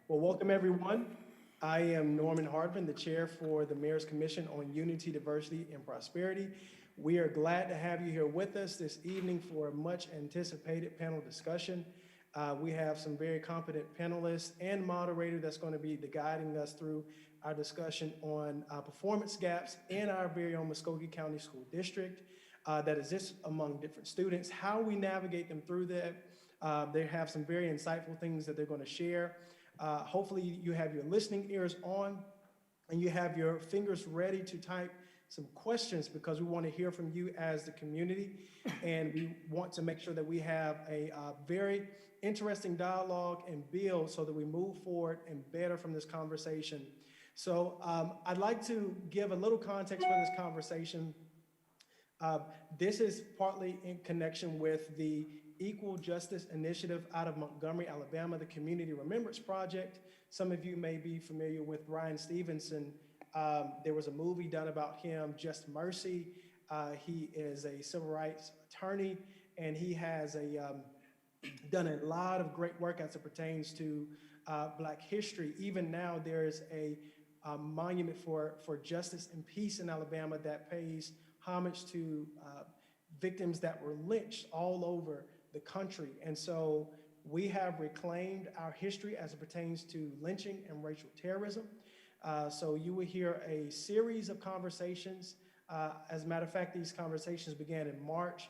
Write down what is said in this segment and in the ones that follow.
Well, welcome everyone. I am Norman Hardman, the chair for the Mayor's Commission on Unity, Diversity, and Prosperity. We are glad to have you here with us this evening for a much anticipated panel discussion. We have some very competent panelists and moderator that's going to be guiding us through our discussion on performance gaps in our very own Muscody County School District that exists among different students, how we navigate them through that. They have some very insightful things that they're going to share. Hopefully you have your listening ears on and you have your fingers ready to type some questions because we want to hear from you as the community, and we want to make sure that we have a very interesting dialogue and build so that we move forward and better from this conversation. So I'd like to give a little context for this conversation. This is partly in connection with the Equal Justice Initiative out of Montgomery, Alabama, the Community Remembrance Project. Some of you may be familiar with Bryan Stevenson. There was a movie done about him, Just Mercy. He is a civil rights attorney, and he has done a lot of great work as it pertains to Black history. Even now, there is a monument for justice and peace in Alabama that pays homage to victims that were lynched all over the country. And so we have reclaimed our history as it pertains to lynching and racial terrorism. So you will hear a series of conversations. As a matter of fact, these conversations began in March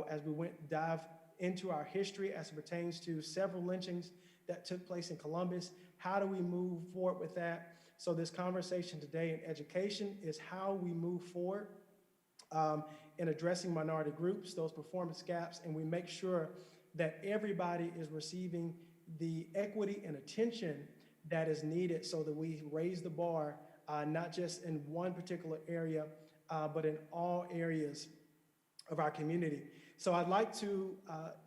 as we dive into our history as it pertains to several lynchings that took place in Columbus. How do we move forward with that? So this conversation today in education is how we move forward in addressing minority groups, those performance gaps, and we make sure that everybody is receiving the equity and attention that is needed so that we raise the bar, not just in one particular area, but in all areas of our community. So I'd like to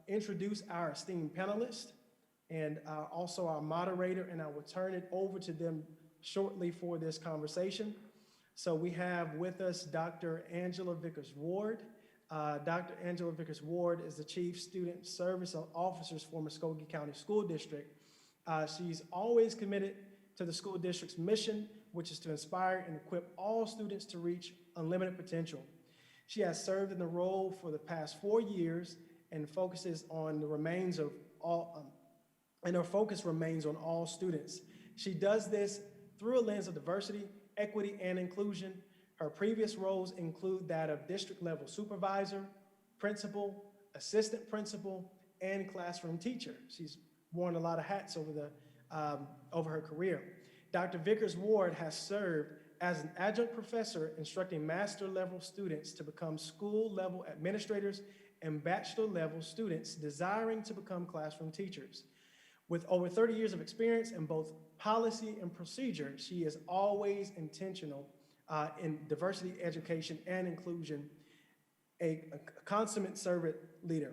introduce our esteemed panelists and also our moderator, and I will turn it over to them shortly for this conversation. So we have with us Dr. Angela Vickers-Ward. Dr. Angela Vickers-Ward is the Chief Student Service Officer for Muscody County School District. She's always committed to the school district's mission, which is to inspire and equip all students to reach unlimited potential. She has served in the role for the past 4 years and focuses on the remains of all, and her focus remains on all students. She does this through a lens of diversity, equity, and inclusion. Her previous roles include that of district level supervisor, principal, assistant principal, and classroom teacher. She's worn a lot of hats over her career. Dr. Vickers-Ward has served as an adjunct professor instructing master level students to become school level administrators and bachelor level students desiring to become classroom teachers. With over 30 years of experience in both policy and procedure, she is always intentional in diversity, education, and inclusion, a consummate servant leader.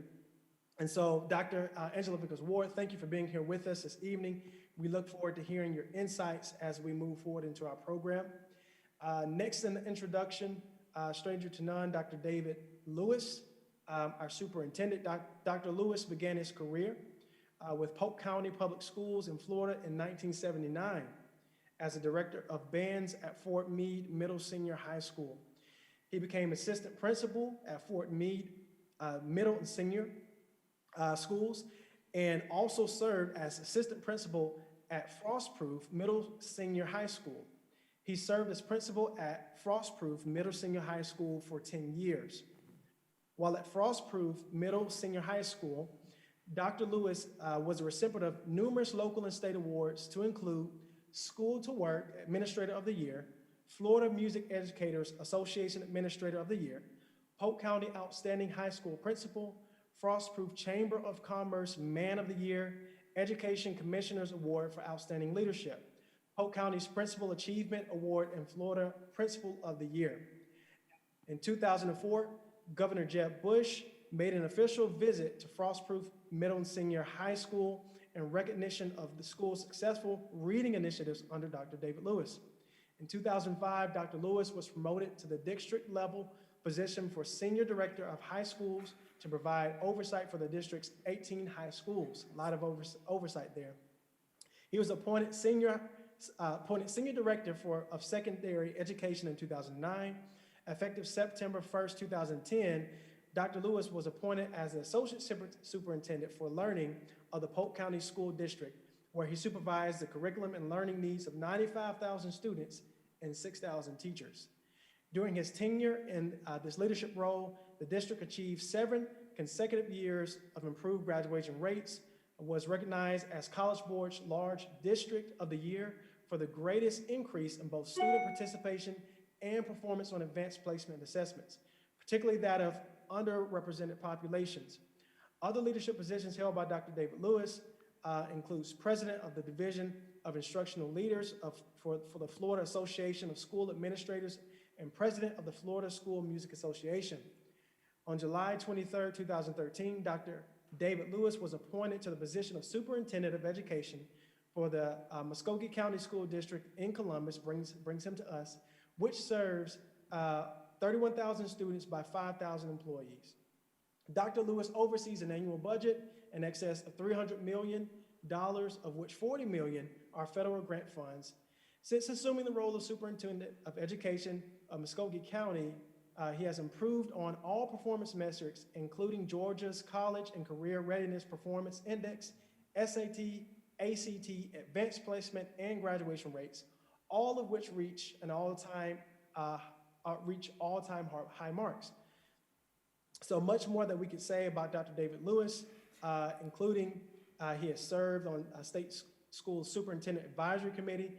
And so, Dr. Angela Vickers-Ward, thank you for being here with us this evening. We look forward to hearing your insights as we move forward into our program. Next in the introduction, stranger to none, Dr. David Lewis, our superintendent. Dr. Lewis began his career with Polk County Public Schools in Florida in 1979 as a director of bands at Fort Meade Middle Senior High School. He became assistant principal at Fort Meade Middle and Senior Schools, and also served as assistant principal at Frostproof Middle Senior High School. He served as principal at Frostproof Middle Senior High School for 10 years. While at Frostproof Middle Senior High School, Dr. Lewis was a recipient of numerous local and state awards to include School to Work Administrator of the Year, Florida Music Educators Association Administrator of the Year, Polk County Outstanding High School Principal, Frostproof Chamber of Commerce Man of the Year, Education Commissioner's Award for Outstanding Leadership, Polk County's Principal Achievement Award, and Florida Principal of the Year. In 2004, Governor Jeb Bush made an official visit to Frostproof Middle and Senior High School in recognition of the school's successful reading initiatives under Dr. David Lewis. In 2005, Dr. Lewis was promoted to the district level position for Senior Director of High Schools to provide oversight for the district's 18 high schools. A lot of oversight there. He was appointed Senior Director of Secondary Education in 2009. Effective September 1st, 2010, Dr. Lewis was appointed as the Associate Superintendent for Learning of the Polk County School District, where he supervised the curriculum and learning needs of 95,000 students and 6,000 teachers. During his tenure in this leadership role, the district achieved 7 consecutive years of improved graduation rates, was recognized as College Board's Large District of the Year for the greatest increase in both student participation and performance on advanced placement assessments, particularly that of underrepresented populations. Other leadership positions held by Dr. David Lewis includes President of the Division of Instructional Leaders for the Florida Association of School Administrators and President of the Florida School Music Association. On July 23, 2013, Dr. David Lewis was appointed to the position of Superintendent of Education for the Muscody County School District in Columbus, brings him to us, which serves 31,000 students by 5,000 employees. Dr. Lewis oversees an annual budget in excess of $300 million, of which $40 million are federal grant funds. Since assuming the role of Superintendent of Education of Muscody County, he has improved on all performance metrics, including Georgia's College and Career Readiness Performance Index, SAT, ACT, advanced placement, and graduation rates, all of which reach all-time high marks. So much more that we could say about Dr. David Lewis, including he has served on State School Superintendent Advisory Committee,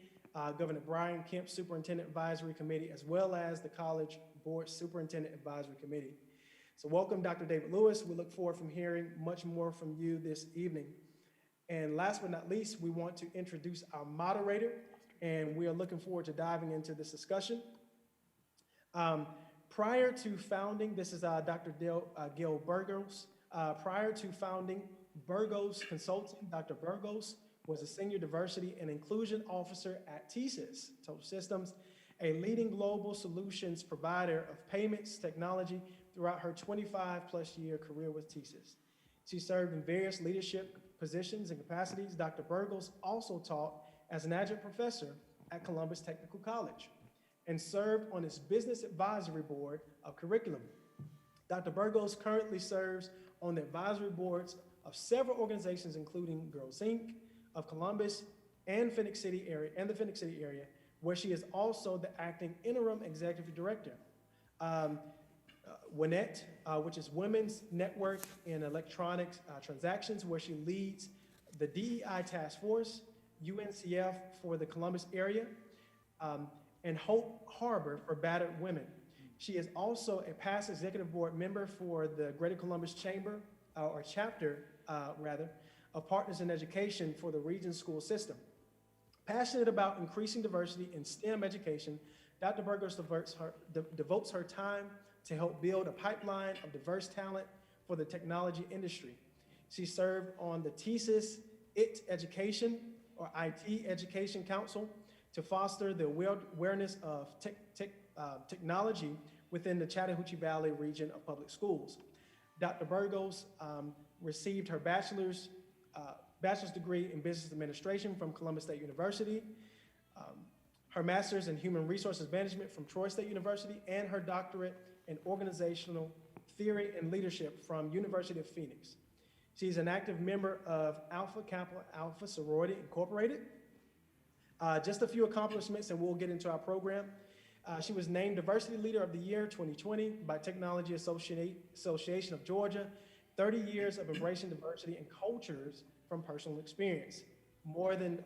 Governor Brian Kemp's Superintendent Advisory Committee, as well as the College Board Superintendent Advisory Committee. So welcome, Dr. David Lewis. We look forward from hearing much more from you this evening. And last but not least, we want to introduce our moderator, and we are looking forward to diving into this discussion. Prior to founding, this is Dr. Dale Gilbergos. Prior to founding Burgos Consulting, Dr. Burgos was a Senior Diversity and Inclusion Officer at TSYS, Total Systems, a leading global solutions provider of payments technology throughout her 25-plus year career with TSYS. She served in various leadership positions and capacities. Dr. Burgos also taught as an adjunct professor at Columbus Technical College and served on its Business Advisory Board of Curriculum. Dr. Burgos currently serves on the advisory boards of several organizations, including Girls Inc. of Columbus and the Phoenix City area, where she is also the acting interim executive director. WINET, which is Women's Network in Electronic Transactions, where she leads the DEI Task Force, UNCF for the Columbus area, and Hope Harbor for Battered Women. She is also a past executive board member for the Greater Columbus Chamber, or chapter, of Partners in Education for the Region School System. Passionate about increasing diversity in STEM education, Dr. Burgos devotes her time to help build a pipeline of diverse talent for the technology industry. She served on the TSYS IT Education, or IT Education Council, to foster the awareness of technology within the Chattahoochee Valley region of public schools. Dr. Burgos received her bachelor's degree in business administration from Columbus State University, her master's in human resources management from Troy State University, and her doctorate in organizational theory and leadership from University of Phoenix. She's an active member of Alpha Kappa Alpha Sorority Incorporated. Just a few accomplishments and we'll get into our program. She was named Diversity Leader of the Year 2020 by Technology Association of Georgia, 30 years of embracing diversity and cultures from personal experience. More than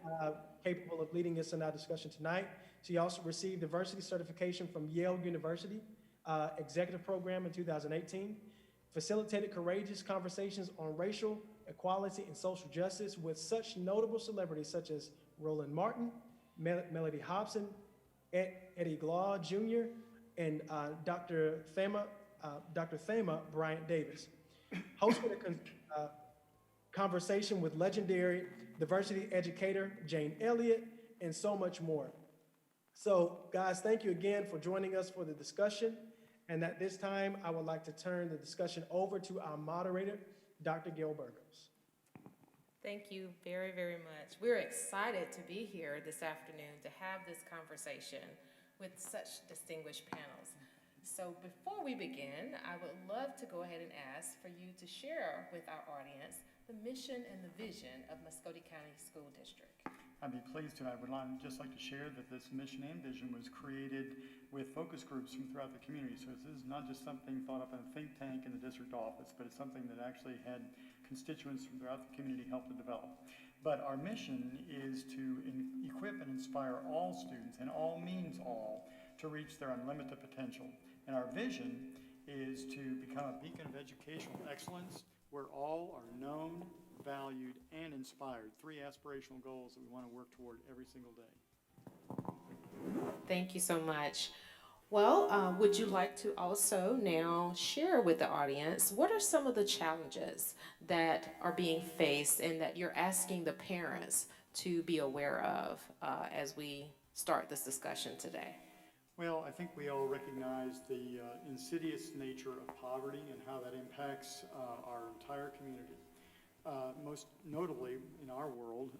capable of leading us in our discussion tonight. She also received diversity certification from Yale University Executive Program in 2018, facilitated courageous conversations on racial equality and social justice with such notable celebrities such as Roland Martin, Melody Hobson, Eddie Glaw Jr., and Dr. Thema Bryant Davis. Hosted a conversation with legendary diversity educator Jane Elliott, and so much more. So, guys, thank you again for joining us for the discussion. And at this time, I would like to turn the discussion over to our moderator, Dr. Gilbergos. Thank you very, very much. We're excited to be here this afternoon to have this conversation with such distinguished panels. So before we begin, I would love to go ahead and ask for you to share with our audience the mission and the vision of Muscody County School District. I'd be pleased to. I would just like to share that this mission and vision was created with focus groups from throughout the community. So this is not just something thought up in a think tank in the district office, but it's something that actually had constituents from throughout the community help to develop. But our mission is to equip and inspire all students, and all means all, to reach their unlimited potential. And our vision is to become a beacon of educational excellence where all are known, valued, and inspired. 3 aspirational goals that we want to work toward every single day. Thank you so much. Well, would you like to also now share with the audience what are some of the challenges that are being faced and that you're asking the parents to be aware of as we start this discussion today? Well, I think we all recognize the insidious nature of poverty and how that impacts our entire community. Most notably in our world,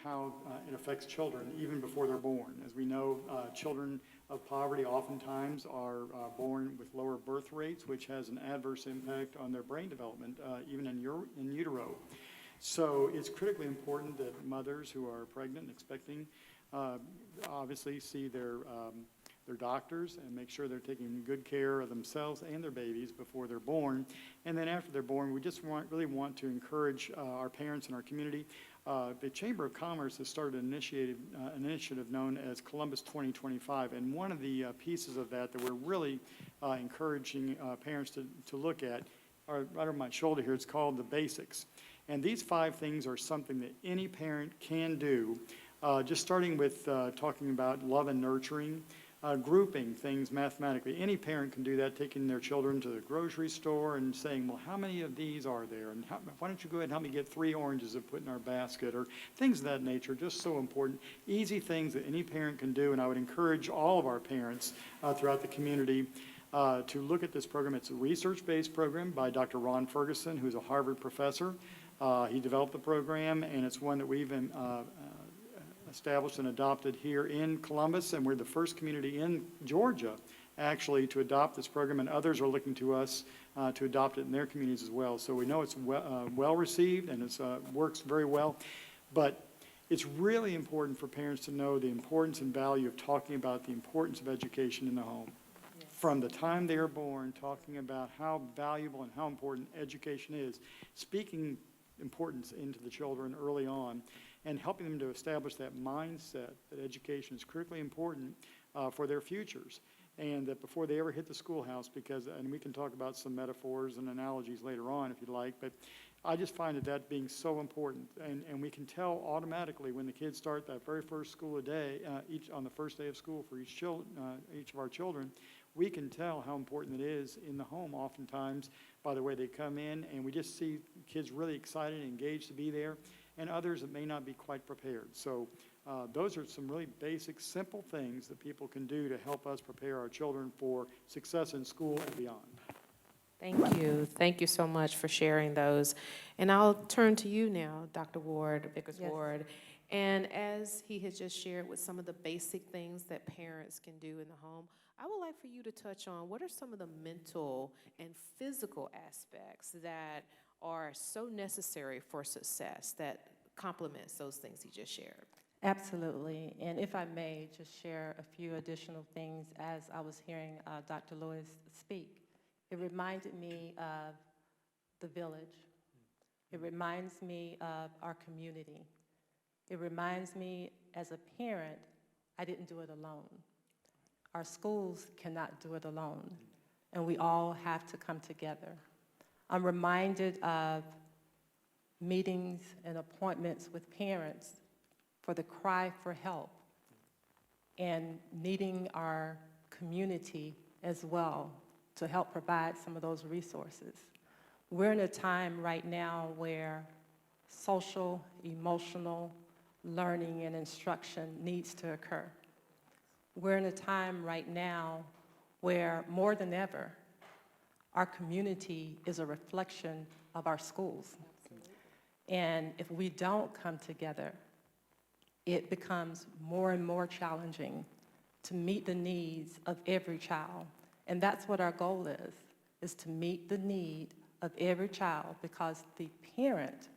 how it affects children even before they're born. As we know, children of poverty oftentimes are born with lower birth rates, which has an adverse impact on their brain development, even in utero. So it's critically important that mothers who are pregnant and expecting obviously see their doctors and make sure they're taking good care of themselves and their babies before they're born. And then after they're born, we just really want to encourage our parents and our community. The Chamber of Commerce has started an initiative known as Columbus 2025, and one of the pieces of that we're really encouraging parents to look at are right over my shoulder here. It's called the basics. And these 5 things are something that any parent can do, just starting with talking about love and nurturing, grouping things mathematically. Any parent can do that, taking their children to the grocery store and saying, well, how many of these are there? And why don't you go ahead and help me get 3 oranges to put in our basket, or things of that nature, just so important. Easy things that any parent can do, and I would encourage all of our parents throughout the community to look at this program. It's a research-based program by Dr. Ron Ferguson, who's a Harvard professor. He developed the program, and it's one that we've established and adopted here in Columbus, and we're the first community in Georgia actually to adopt this program, and others are looking to us to adopt it in their communities as well. So we know it's well received, and it works very well, but it's really important for parents to know the importance and value of talking about the importance of education in the home. Yes. From the time they are born, talking about how valuable and how important education is, speaking importance into the children early on, and helping them to establish that mindset that education is critically important for their futures, and that before they ever hit the schoolhouse, and we can talk about some metaphors and analogies later on if you'd like, but I just find that being so important, and we can tell automatically when the kids start that very first school a day, on the first day of school for each of our children, we can tell how important it is in the home oftentimes by the way they come in, and we just see kids really excited and engaged to be there, and others that may not be quite prepared. So those are some really basic, simple things that people can do to help us prepare our children for success in school and beyond. Thank you. Thank you so much for sharing those. And I'll turn to you now, Dr. Ward, Vickers-Ward. Yes. And as he has just shared with some of the basic things that parents can do in the home, I would like for you to touch on what are some of the mental and physical aspects that are so necessary for success that complements those things he just shared. Absolutely, and if I may just share a few additional things as I was hearing Dr. Lewis speak. It reminded me of the village. It reminds me of our community. It reminds me as a parent, I didn't do it alone. Our schools cannot do it alone, and we all have to come together. I'm reminded of meetings and appointments with parents for the cry for help, and meeting our community as well to help provide some of those resources. We're in a time right now where social, emotional learning and instruction needs to occur. We're in a time right now where more than ever, our community is a reflection of our schools. And if we don't come together, it becomes more and more challenging to meet the needs of every child. And that's what our goal is to meet the need of every child, because the parent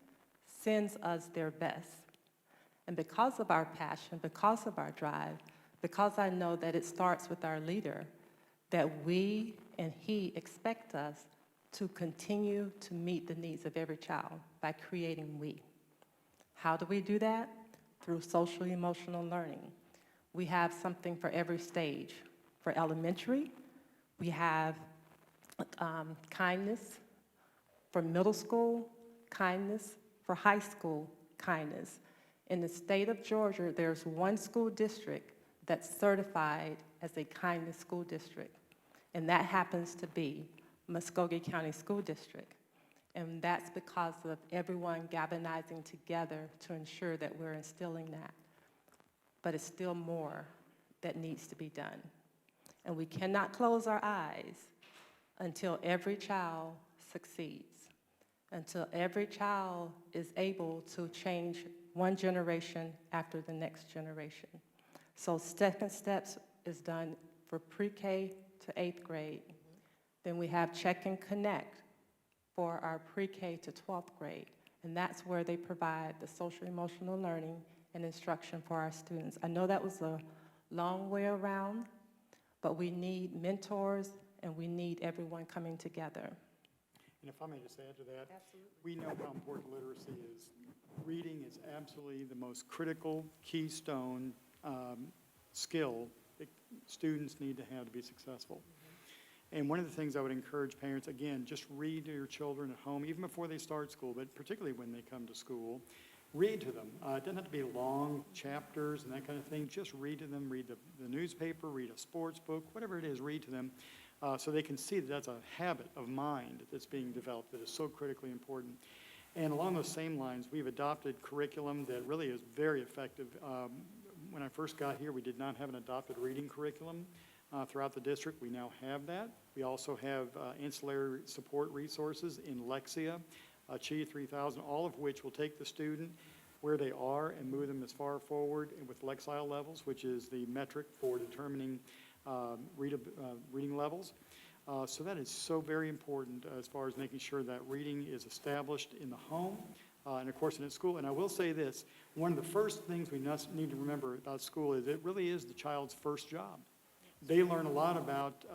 sends us their best. And because of our passion, because of our drive, because I know that it starts with our leader, that we and he expect us to continue to meet the needs of every child by creating we. How do we do that? Through social emotional learning. We have something for every stage. For elementary, we have kindness. For middle school, kindness. For high school, kindness. In the state of Georgia, there's one school district that's certified as a kindness school district, and that happens to be Muscody County School District. And that's because of everyone galvanizing together to ensure that we're instilling that. But it's still more that needs to be done. And we cannot close our eyes until every child succeeds, until every child is able to change one generation after the next generation. So second steps is done for pre-K to 8th grade. Then we have Check and Connect for our pre-K to 12th grade. And that's where they provide the social emotional learning and instruction for our students. I know that was a long way around, but we need mentors and we need everyone coming together. And if I may just add to that, we know how important literacy is. Reading is absolutely the most critical keystone skill that students need to have to be successful. And one of the things I would encourage parents, again, just read to your children at home, even before they start school, but particularly when they come to school. Read to them. It doesn't have to be long chapters and that kind of thing. Just read to them. Read the newspaper, read a sports book, whatever it is, read to them so they can see that that's a habit of mind that's being developed that is so critically important. And along those same lines, we've adopted curriculum that really is very effective. When I first got here, we did not have an adopted reading curriculum throughout the district. We now have that. We also have ancillary support resources in Lexia, CHI 3000, all of which will take the student where they are and move them as far forward with Lexile levels, which is the metric for determining reading levels. So that is so very important as far as making sure that reading is established in the home and of course in school. And I will say this, one of the first things we need to remember about school is it really is the child's first job. They learn a lot about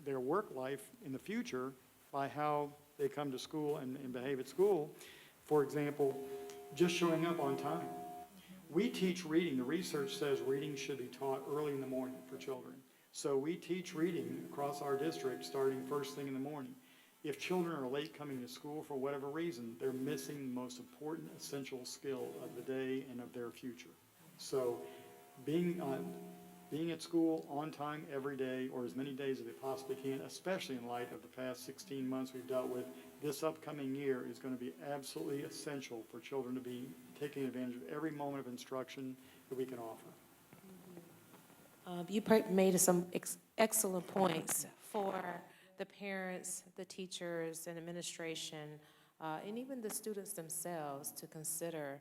their work life in the future by how they come to school and behave at school. For example, just showing up on time. We teach reading. The research says reading should be taught early in the morning for children. So we teach reading across our district starting first thing in the morning. If children are late coming to school for whatever reason, they're missing the most important essential skill of the day and of their future. So being at school on time every day, or as many days as they possibly can, especially in light of the past 16 months we've dealt with, this upcoming year is going to be absolutely essential for children to be taking advantage of every moment of instruction that we can offer. You made some excellent points for the parents, the teachers, and administration, and even the students themselves to consider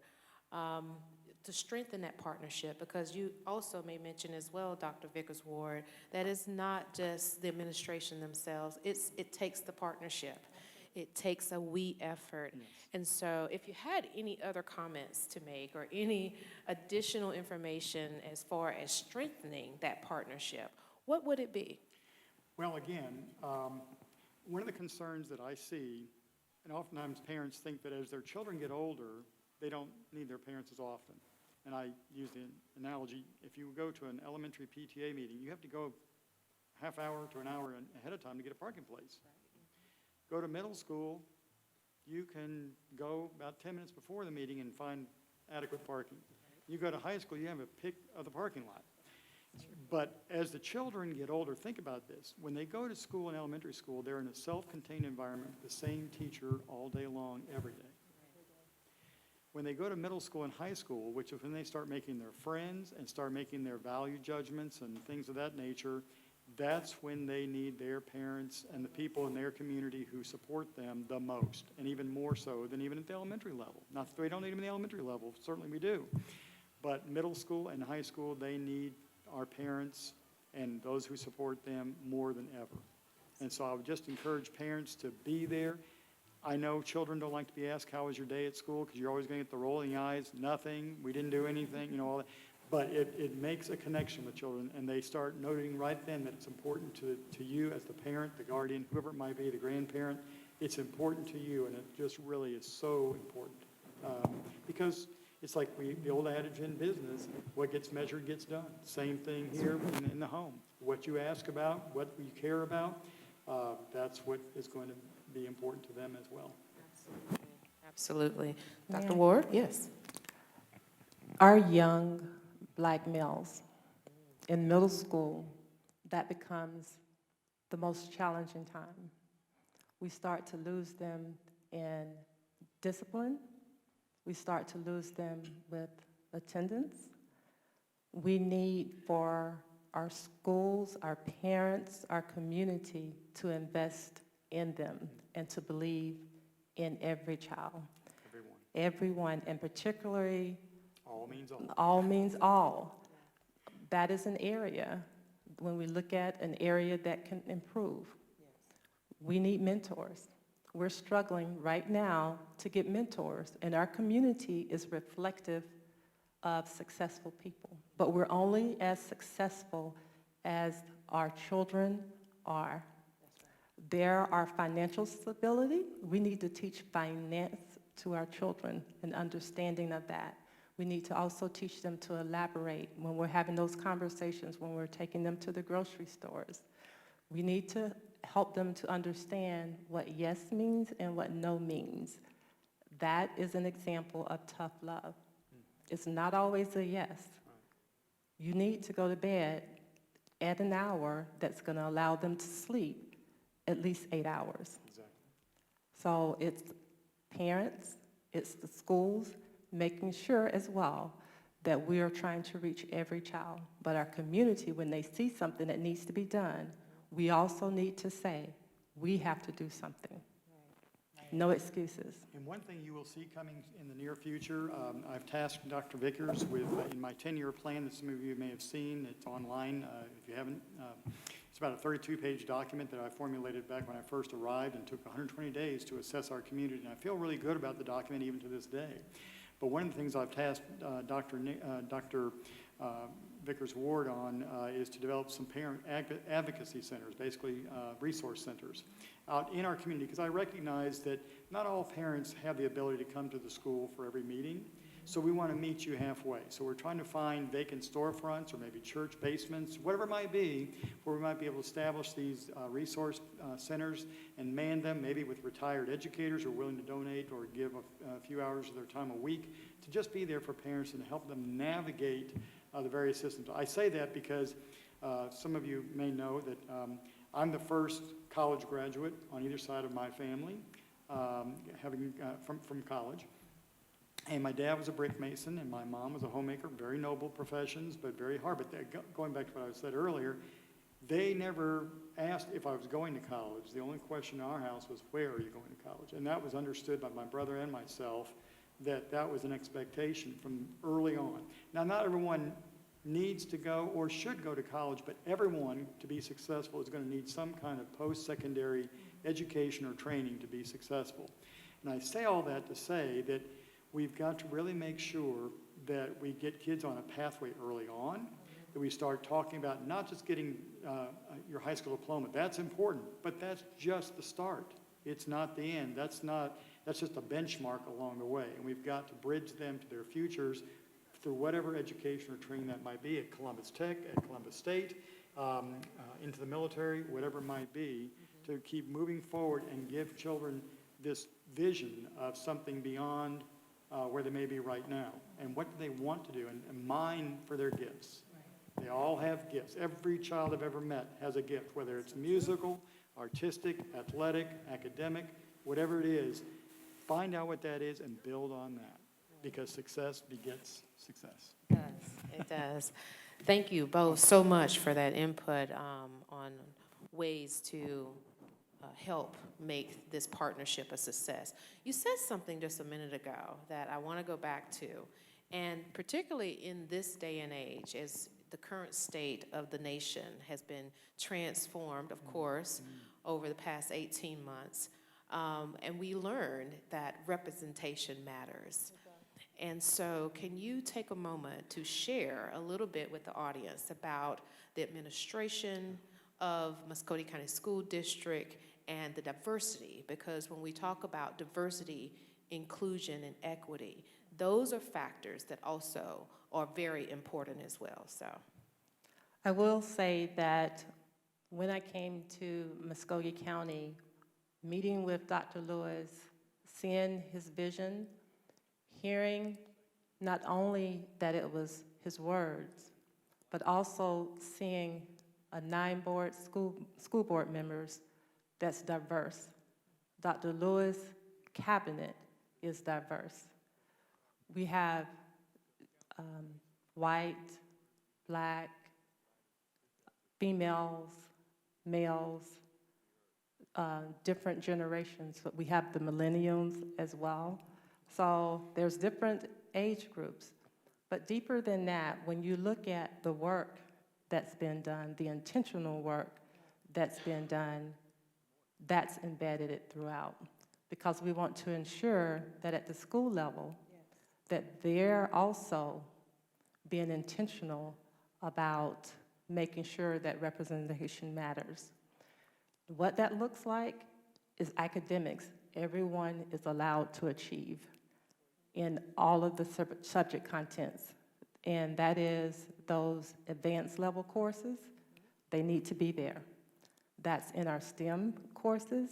to strengthen that partnership, because you also may mention as well, Dr. Vickers-Ward, that it's not just the administration themselves, it takes the partnership. It takes a we effort. Yes. And so if you had any other comments to make or any additional information as far as strengthening that partnership, what would it be? Well, again, one of the concerns that I see, and oftentimes parents think that as their children get older, they don't need their parents as often. And I use the analogy, if you go to an elementary PTA meeting, you have to go half hour to an hour ahead of time to get a parking place. Go to middle school, you can go about 10 minutes before the meeting and find adequate parking. You go to high school, you have a pick of the parking lot. But as the children get older, think about this. When they go to school in elementary school, they're in a self-contained environment with the same teacher all day long, every day. When they go to middle school and high school, which is when they start making their friends and start making their value judgments and things of that nature, that's when they need their parents and the people in their community who support them the most, and even more so than even at the elementary level. Not that we don't need them in the elementary level, certainly we do. But middle school and high school, they need our parents and those who support them more than ever. And so I would just encourage parents to be there. I know children don't like to be asked, how was your day at school? Because you're always going to get the rolling eyes, nothing, we didn't do anything, you know, all that. But it makes a connection with children, and they start noting right then that it's important to you as the parent, the guardian, whoever it might be, the grandparent. It's important to you, and it just really is so important. Because it's like the old adage in business, what gets measured gets done. Same thing here in the home. What you ask about, what you care about, that's what is going to be important to them as well. Absolutely. Dr. Ma'am. Ward, yes. Our young Black males in middle school, that becomes the most challenging time. We start to lose them in discipline. We start to lose them with attendance. We need for our schools, our parents, our community to invest in them and to believe in every child. Everyone, and particularly All means all. all means all. That is an area, when we look at an area that can improve. We need mentors. We're struggling right now to get mentors, and our community is reflective of successful people. But we're only as successful as our children are. There are financial stability. We need to teach finance to our children, an understanding of that. We need to also teach them to elaborate when we're having those conversations, when we're taking them to the grocery stores. We need to help them to understand what yes means and what no means. That is an example of tough love. It's not always a yes. You need to go to bed at an hour that's going to allow them to sleep at least 8 hours. Exactly. So it's parents, it's the schools, making sure as well that we are trying to reach every child. But our community, when they see something that needs to be done, we also need to say, we have to do something. No excuses. And one thing you will see coming in the near future, I've tasked Dr. Vickers with, in my 10-year plan that some of you may have seen, it's online, if you haven't, it's about a 32-page document that I formulated back when I first arrived and took 120 days to assess our community, and I feel really good about the document even to this day. But one of the things I've tasked Dr. Vickers-Ward on is to develop some parent advocacy centers, basically resource centers, out in our community, because I recognize that not all parents have the ability to come to the school for every meeting, so we want to meet you halfway. So we're trying to find vacant storefronts or maybe church basements, whatever it might be, where we might be able to establish these resource centers and man them, maybe with retired educators who are willing to donate or give a few hours of their time a week to just be there for parents and help them navigate the various systems. I say that because some of you may know that I'm the first college graduate on either side of my family, from college. And my dad was a brick mason, and my mom was a homemaker. Very noble professions, but very hard. But going back to what I said earlier, they never asked if I was going to college. The only question in our house was, where are you going to college? And that was understood by my brother and myself, that that was an expectation from early on. Now, not everyone needs to go or should go to college, but everyone, to be successful, is going to need some kind of post-secondary education or training to be successful. And I say all that to say that we've got to really make sure that we get kids on a pathway early on, that we start talking about not just getting your high school diploma. That's important, but that's just the start. It's not the end. That's just a benchmark along the way. And we've got to bridge them to their futures through whatever education or training that might be at Columbus Tech, at Columbus State, into the military, whatever it might be, to keep moving forward and give children this vision of something beyond where they may be right now. And what do they want to do, and mine for their gifts. They all have gifts. Every child I've ever met has a gift, whether it's musical, artistic, athletic, academic, whatever it is. Find out what that is and build on that, because success begets success. It does. It does. Thank you both so much for that input on ways to help make this partnership a success. You said something just a minute ago that I want to go back to, and particularly in this day and age, as the current state of the nation has been transformed, of course, over the past 18 months, and we learned that representation matters. And so can you take a moment to share a little bit with the audience about the administration of Muscody County School District and the diversity? Because when we talk about diversity, inclusion, and equity, those are factors that also are very important as well. So I will say that when I came to Muscogee County, meeting with Dr. Lewis, seeing his vision, hearing not only that it was his words, but also seeing a 9 school board members that's diverse. Dr. Lewis' cabinet is diverse. We have white, black, females, males, different generations. We have the millennials as well. So there's different age groups. But deeper than that, when you look at the work that's been done, the intentional work that's been done, that's embedded it throughout. Because we want to ensure that at the school level, that they're also being intentional about making sure that representation matters. What that looks like is academics. Everyone is allowed to achieve in all of the subject contents. And that is those advanced level courses, they need to be there. That's in our STEM courses,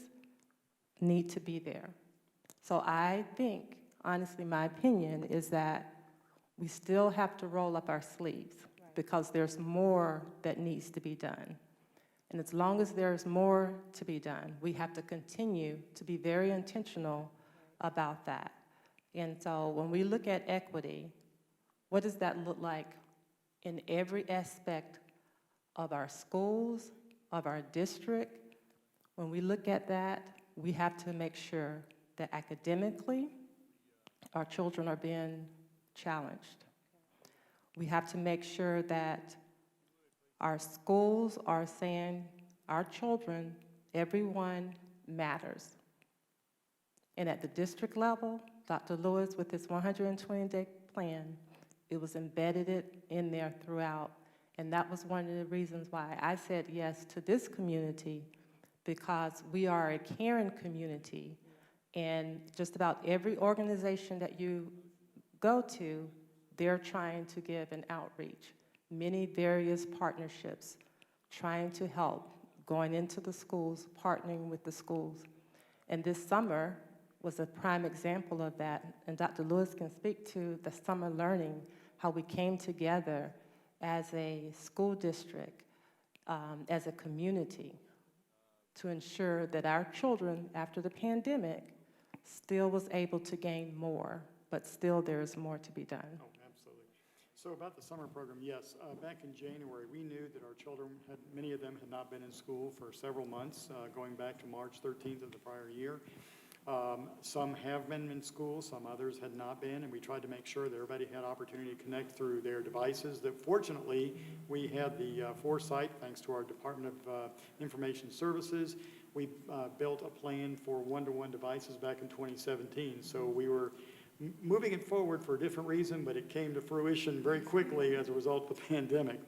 need to be there. So I think, honestly, my opinion is that we still have to roll up our sleeves because there's more that needs to be done. And as long as there's more to be done, we have to continue to be very intentional about that. And so when we look at equity, what does that look like in every aspect of our schools, of our district? When we look at that, we have to make sure that academically, our children are being challenged. We have to make sure that our schools are saying, our children, everyone matters. And at the district level, Dr. Lewis, with his 120-day plan, it was embedded in there throughout. And that was one of the reasons why I said yes to this community, because we are a caring community. And just about every organization that you go to, they're trying to give an outreach. Many various partnerships, trying to help, going into the schools, partnering with the schools. And this summer was a prime example of that. And Dr. Lewis can speak to the summer learning, how we came together as a school district, as a community, to ensure that our children, after the pandemic, still was able to gain more, but still there's more to be done. Oh, absolutely. So about the summer program, yes, back in January, we knew that our children many of them had not been in school for several months, going back to March 13th of the prior year. Some have been in school, some others had not been, and we tried to make sure that everybody had opportunity to connect through their devices. That fortunately, we had the foresight, thanks to our Department of Information Services. We built a plan for one-to-one devices back in 2017. So we were moving it forward for a different reason, but it came to fruition very quickly as a result of the pandemic.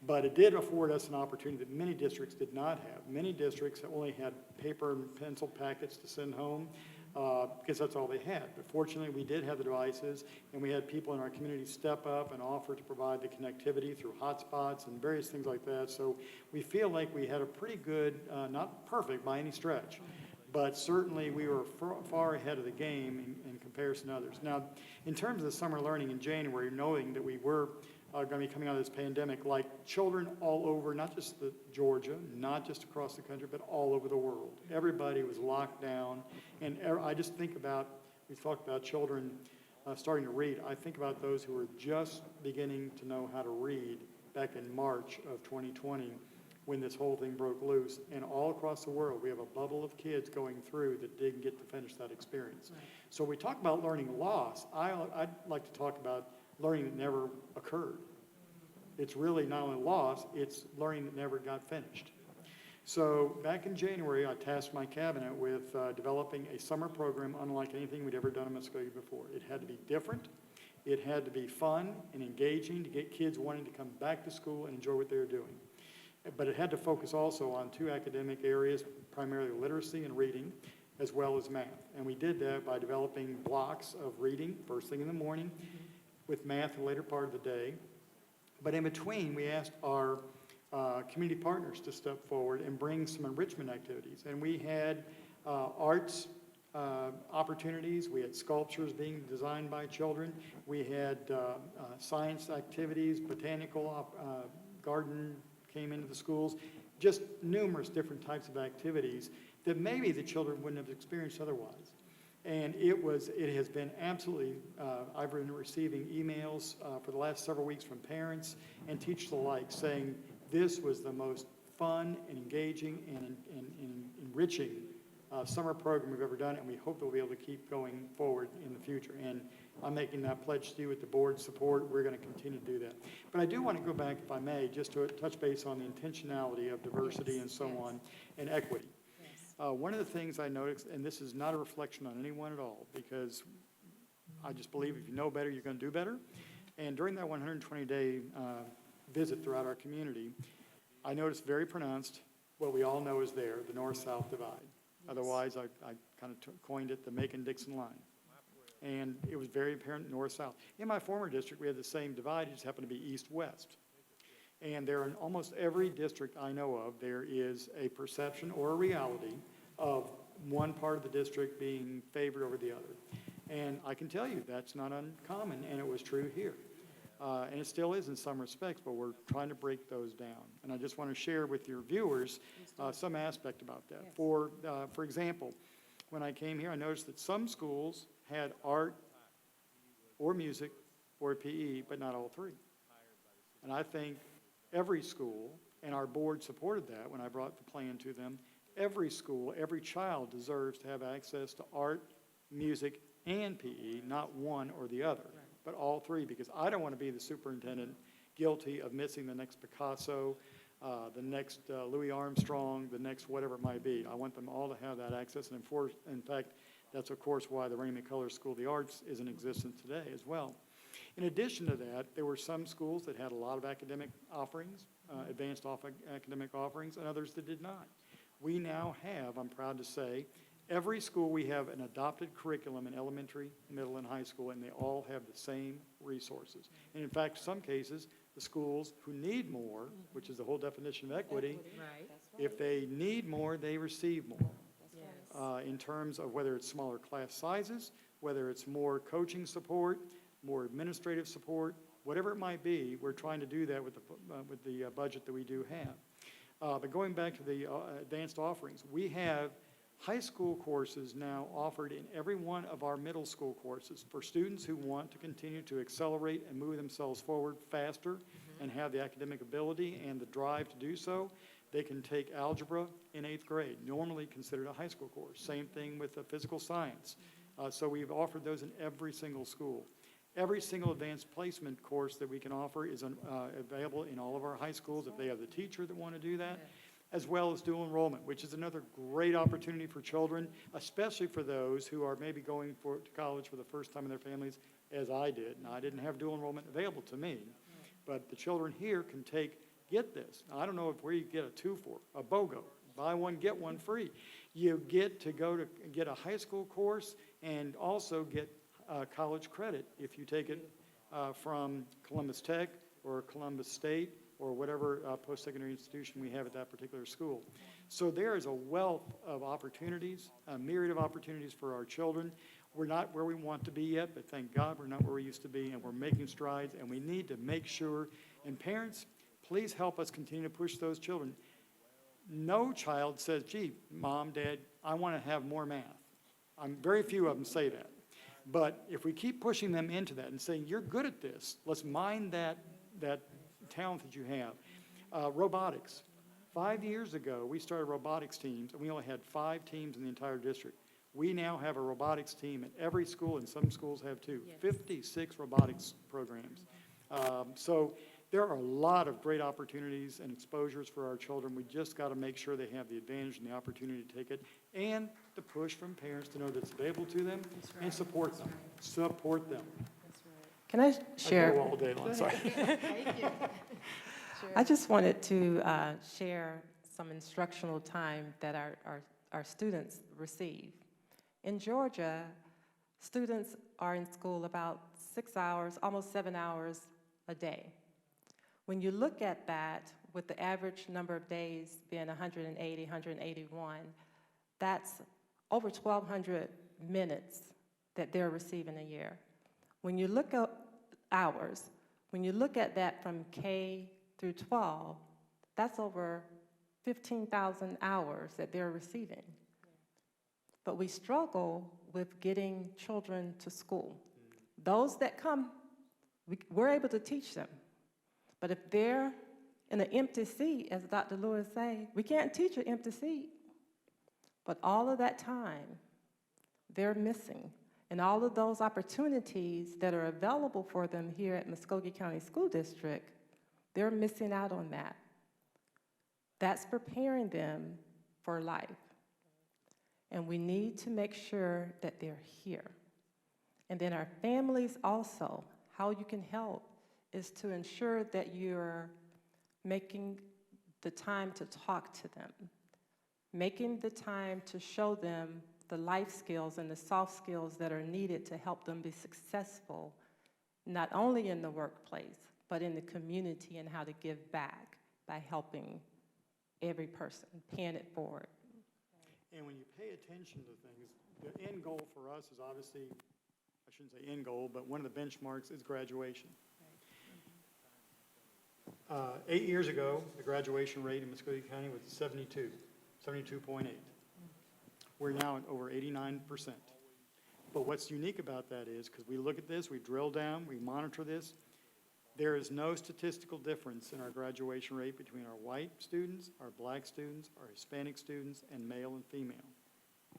But it did afford us an opportunity that many districts did not have. Many districts only had paper and pencil packets to send home because that's all they had. But fortunately, we did have the devices, and we had people in our community step up and offer to provide the connectivity through hotspots and various things like that. So we feel like we had a pretty good, not perfect by any stretch, but certainly we were far ahead of the game in comparison to others. Now, in terms of the summer learning in January, knowing that we were going to be coming out of this pandemic, like children all over, not just Georgia, not just across the country, but all over the world. Everybody was locked down, and I just think about, we talked about children starting to read. I think about those who are just beginning to know how to read back in March of 2020 when this whole thing broke loose. And all across the world, we have a bubble of kids going through that didn't get to finish that experience. Right. So we talk about learning loss. I'd like to talk about learning that never occurred. It's really not only loss, it's learning that never got finished. So back in January, I tasked my cabinet with developing a summer program unlike anything we'd ever done in Muscody before. It had to be different. It had to be fun and engaging to get kids wanting to come back to school and enjoy what they were doing. But it had to focus also on 2 academic areas, primarily literacy and reading, as well as math. And we did that by developing blocks of reading first thing in the morning, with math the later part of the day. But in between, we asked our community partners to step forward and bring some enrichment activities. And we had arts opportunities. We had sculptures being designed by children. We had science activities, botanical garden came into the schools, just numerous different types of activities that maybe the children wouldn't have experienced otherwise. And it has been absolutely, I've been receiving emails for the last several weeks from parents and teachers alike saying this was the most fun and engaging and enriching summer program we've ever done, and we hope that we'll be able to keep going forward in the future. And I'm making that pledge to you with the board's support. We're going to continue to do that. But I do want to go back, if I may, just to touch base on the intentionality of diversity and so on, and equity. One of the things I noticed, and this is not a reflection on anyone at all, because I just believe if you know better, you're going to do better. And during that 120-day visit throughout our community, I noticed very pronounced what we all know is there, the north-south divide. Otherwise, I kind of coined it the Macon-Dixon line. And it was very apparent north-south. In my former district, we had the same divide. It just happened to be east-west. And there in almost every district I know of, there is a perception or a reality of one part of the district being favored over the other. And I can tell you that's not uncommon, and it was true here. And it still is in some respects, but we're trying to break those down. And I just want to share with your viewers some aspect about that. Yes. For example, when I came here, I noticed that some schools had art or music or PE, but not all 3. And I think every school, and our board supported that when I brought the plan to them, every school, every child deserves to have access to art, music, and PE, not one or the other. Right. But all 3, because I don't want to be the superintendent guilty of missing the next Picasso, the next Louis Armstrong, the next whatever it might be. I want them all to have that access. And in fact, that's of course why the Raymond McCullers School of the Arts is in existence today as well. In addition to that, there were some schools that had a lot of academic offerings, advanced academic offerings, and others that did not. We now have, I'm proud to say, every school we have an adopted curriculum in elementary, middle, and high school, and they all have the same resources. And in fact, in some cases, the schools who need more, which is the whole definition of equity, right. If they need more, they receive more. Yes. In terms of whether it's smaller class sizes, whether it's more coaching support, more administrative support, whatever it might be, we're trying to do that with the budget that we do have. But going back to the advanced offerings, we have high school courses now offered in every one of our middle school courses for students who want to continue to accelerate and move themselves forward faster and have the academic ability and the drive to do so. They can take algebra in 8th grade, normally considered a high school course. Same thing with physical science. So we've offered those in every single school. Every single advanced placement course that we can offer is available in all of our high schools if they have the teacher that want to do that, as well as dual enrollment, which is another great opportunity for children, especially for those who are maybe going to college for the first time in their families, as I did. Now, I didn't have dual enrollment available to me, but the children here can get this. Now, I don't know where you get a 2 for, a BOGO, buy one, get one free. You get to go to get a high school course and also get college credit if you take it from Columbus Tech or Columbus State or whatever post-secondary institution we have at that particular school. So there is a wealth of opportunities, a myriad of opportunities for our children. We're not where we want to be yet, but thank God we're not where we used to be, and we're making strides, and we need to make sure, and parents, please help us continue to push those children. No child says, gee, Mom, Dad, I want to have more math. Very few of them say that. But if we keep pushing them into that and saying, you're good at this, let's mine that talent that you have. Robotics. 5 years ago, we started robotics teams, and we only had 5 teams in the entire district. We now have a robotics team at every school, and some schools have too. 56 robotics programs. So there are a lot of great opportunities and exposures for our children. We just got to make sure they have the advantage and the opportunity to take it, and the push from parents to know that it's available to them and support them. Support them. Can I share? I go all day long, sorry. I just wanted to share some instructional time that our students receive. In Georgia, students are in school about 6 hours, almost 7 hours a day. When you look at that, with the average number of days being 180, 181, that's over 1,200 minutes that they're receiving a year. When you look at hours, when you look at that from K through 12, that's over 15,000 hours that they're receiving. But we struggle with getting children to school. Those that come, we're able to teach them. But if they're in an empty seat, as Dr. Lewis say, we can't teach an empty seat. But all of that time, they're missing. And all of those opportunities that are available for them here at Muscogee County School District, they're missing out on that. That's preparing them for life. And we need to make sure that they're here. And then our families also, how you can help is to ensure that you're making the time to talk to them, making the time to show them the life skills and the soft skills that are needed to help them be successful, not only in the workplace, but in the community, and how to give back by helping every person, paying it forward. And when you pay attention to things, the end goal for us is obviously, I shouldn't say end goal, but one of the benchmarks is graduation. 8 years ago, the graduation rate in Muscogee County was 72.8. We're now at over 89%. But what's unique about that is, because we look at this, we drill down, we monitor this, there is no statistical difference in our graduation rate between our white students, our black students, our Hispanic students, and male and female.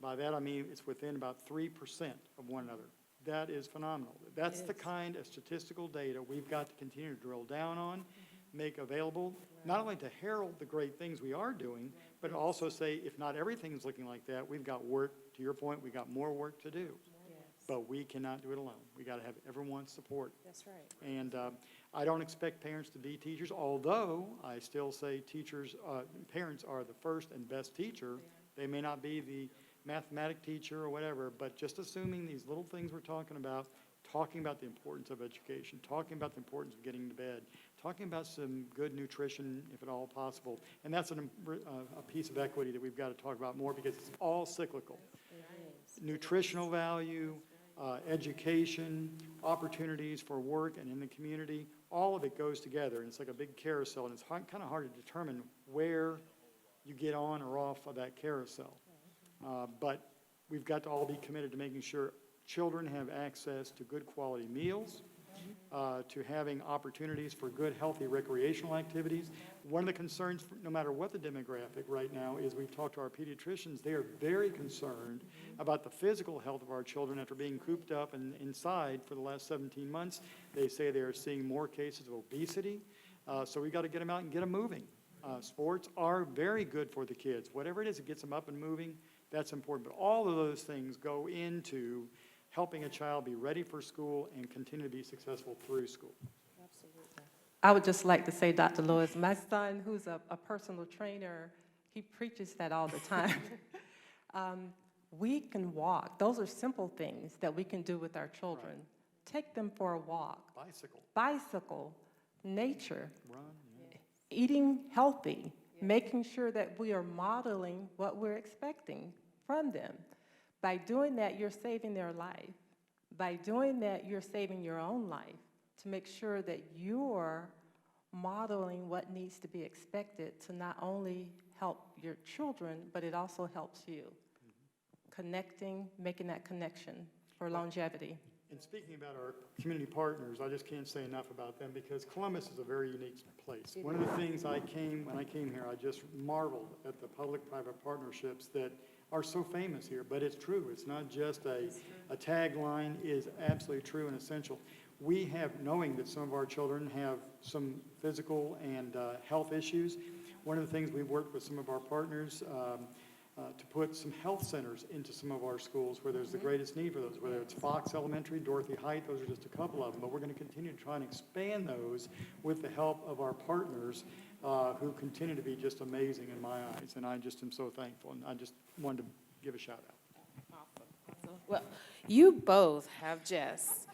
By that I mean it's within about 3% of one another. That is phenomenal. That's the kind of statistical data we've got to continue to drill down on, make available, not only to herald the great things we are doing, but also say if not everything is looking like that, we've got work, to your point, we've got more work to do. But we cannot do it alone. We got to have everyone's support. That's right. And I don't expect parents to be teachers, although I still say teachers, parents are the first and best teacher. They may not be the mathematic teacher or whatever, but just assuming these little things we're talking about the importance of education, talking about the importance of getting to bed, talking about some good nutrition, if at all possible. And that's a piece of equity that we've got to talk about more, because it's all cyclical. Nutritional value, education, opportunities for work and in the community, all of it goes together, and it's like a big carousel, and it's kind of hard to determine where you get on or off of that carousel. But we've got to all be committed to making sure children have access to good quality meals, to having opportunities for good, healthy recreational activities. One of the concerns, no matter what the demographic right now, is we've talked to our pediatricians. They are very concerned about the physical health of our children after being cooped up and inside for the last 17 months. They say they are seeing more cases of obesity. So we've got to get them out and get them moving. Sports are very good for the kids. Whatever it is that gets them up and moving, that's important. But all of those things go into helping a child be ready for school and continue to be successful through school. Absolutely. I would just like to say, Dr. Lewis, my son, who's a personal trainer, he preaches that all the time. We can walk. Those are simple things that we can do with our children. Right. Take them for a walk. Bicycle, nature. Run. Yeah. Eating healthy, making sure that we are modeling what we're expecting from them. By doing that, you're saving their life. By doing that, you're saving your own life, to make sure that you're modeling what needs to be expected to not only help your children, but it also helps you. Connecting, making that connection for longevity. And speaking about our community partners, I just can't say enough about them because Columbus is a very unique place. One of the things when I came here, I just marveled at the public-private partnerships that are so famous here, but it's true. It's not just a tagline, it is absolutely true and essential. We have, knowing that some of our children have some physical and health issues, one of the things we've worked with some of our partners to put some health centers into some of our schools where there's the greatest need for those, whether it's Fox Elementary, Dorothy Height, those are just a couple of them, but we're going to continue to try and expand those with the help of our partners who continue to be just amazing in my eyes, and I just am so thankful, and I just wanted to give a shout out. Awesome. Well, you both have just